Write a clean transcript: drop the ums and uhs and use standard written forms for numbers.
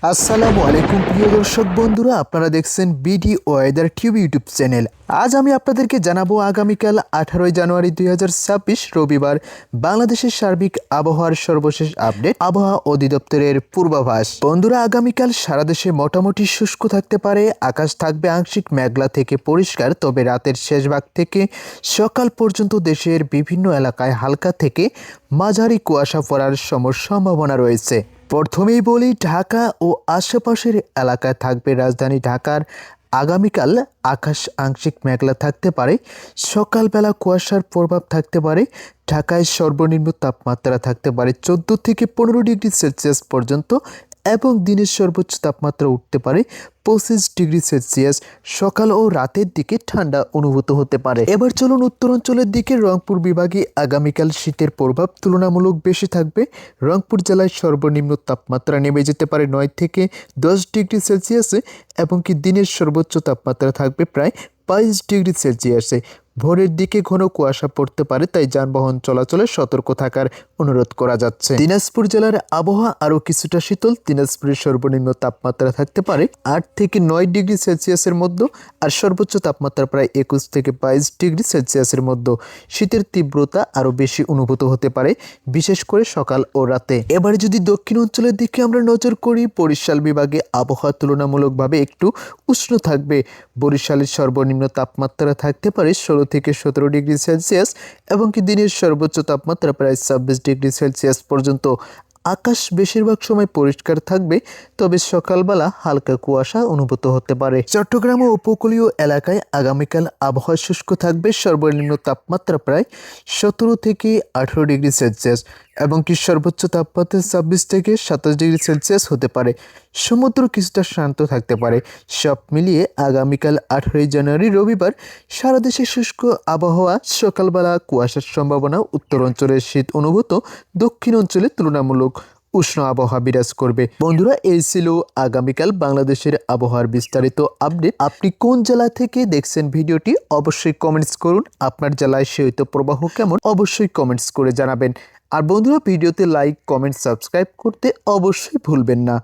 আসসালামু আলাইকুম প্রিয় দর্শক বন্ধুরা, আপনারা দেখছেন BD weather TV YouTube channel. আজ আমি আপনাদেরকে জানাবো আগামীকাল 18 জানুয়ারি 2026 রবিবার বাংলাদেশের সার্বিক আবহাওয়ার সর্বশেষ আপডেট, আবহাওয়া অধিদপ্তরের পূর্বাভাস। বন্ধুরা, আগামীকাল সারা দেশে মোটামুটি শুষ্ক থাকতে পারে, আকাশ থাকবে আংশিক মেঘলা থেকে পরিষ্কার, তবে রাতের শেষ ভাগ থেকে সকাল পর্যন্ত দেশের বিভিন্ন এলাকায় হালকা থেকে মাঝারি কুয়াশা পড়ার সম্ভাবনা রয়েছে। প্রথমেই বলি, ঢাকা ও আশেপাশের এলাকায় থাকবে রাজধানী ঢাকার আগামীকাল আকাশ আংশিক মেঘলা থাকতে পারে, সকালবেলা কুয়াশার প্রভাব থাকতে পারে। ঢাকায় সর্বনিম্ন তাপমাত্রা থাকতে পারে 14 থেকে 15 ডিগ্রি সেলসিয়াস পর্যন্ত এবং দিনের সর্বোচ্চ তাপমাত্রা উঠতে পারে 25 ডিগ্রি সেলসিয়াস। সকাল ও রাতের দিকে ঠান্ডা অনুভূত হতে পারে। এবার চলুন উত্তরাঞ্চলের দিকে। রংপুর বিভাগে আগামীকাল শীতের প্রভাব তুলনামূলক বেশি থাকবে। রংপুর জেলায় সর্বনিম্ন তাপমাত্রা নেমে যেতে পারে 9 থেকে 10 ডিগ্রি সেলসিয়াসে এবং দিনের সর্বোচ্চ তাপমাত্রা থাকবে প্রায় 22 ডিগ্রি সেলসিয়াসে। ভোরের দিকে ঘন কুয়াশা পড়তে পারে, তাই যানবাহন চলাচলে সতর্ক থাকার অনুরোধ করা যাচ্ছে। দিনাজপুর জেলার আবহাওয়া আরও কিছুটা শীতল। দিনাজপুরের সর্বনিম্ন তাপমাত্রা থাকতে পারে 8 থেকে 9 ডিগ্রি সেলসিয়াসের মধ্যে আর সর্বোচ্চ তাপমাত্রা প্রায় 21 থেকে 22 ডিগ্রি সেলসিয়াসের মধ্যে। শীতের তীব্রতা আরও বেশি অনুভূত হতে পারে, বিশেষ করে সকাল ও রাতে। এবার যদি দক্ষিণ অঞ্চলের দিকে আমরা নজর করি, বরিশাল বিভাগে আবহাওয়া তুলনামূলকভাবে একটু উষ্ণ থাকবে। বরিশালের সর্বনিম্ন তাপমাত্রা থাকতে পারে 16 থেকে 17 ডিগ্রি সেলসিয়াস এবং দিনের সর্বোচ্চ তাপমাত্রা প্রায় 26 ডিগ্রি সেলসিয়াস পর্যন্ত। আকাশ বেশিরভাগ সময় পরিষ্কার থাকবে, তবে সকালবেলা হালকা কুয়াশা অনুভূত হতে পারে। চট্টগ্রাম ও উপকূলীয় এলাকায় আগামীকাল আবহাওয়া শুষ্ক থাকবে। সর্বনিম্ন তাপমাত্রা প্রায় 17 থেকে 18 ডিগ্রি সেলসিয়াস এবং সর্বোচ্চ তাপমাত্রা 26 থেকে 27 ডিগ্রি সেলসিয়াস হতে পারে। সমুদ্র কিছুটা শান্ত থাকতে পারে। সব মিলিয়ে আগামীকাল 18 জানুয়ারি রবিবার সারা দেশে শুষ্ক আবহাওয়া। সকালবেলা কুয়াশার সম্ভাবনা, উত্তর অঞ্চলের শীত অনুভূত, দক্ষিণ অঞ্চলে তুলনামূলক উষ্ণ আবহাওয়া বিরাজ করবে। বন্ধুরা, এই ছিল আগামীকাল বাংলাদেশের আবহাওয়ার বিস্তারিত আপডেট। আপনি কোন জেলা থেকে দেখছেন ভিডিওটি অবশ্যই কমেন্টস করুন। আপনার জেলায় শৈত্যপ্রবাহ কেমন অবশ্যই কমেন্টস করে জানাবেন। আর বন্ধুরা, ভিডিওতে লাইক, কমেন্ট, সাবস্ক্রাইব করতে অবশ্যই ভুলবেন না।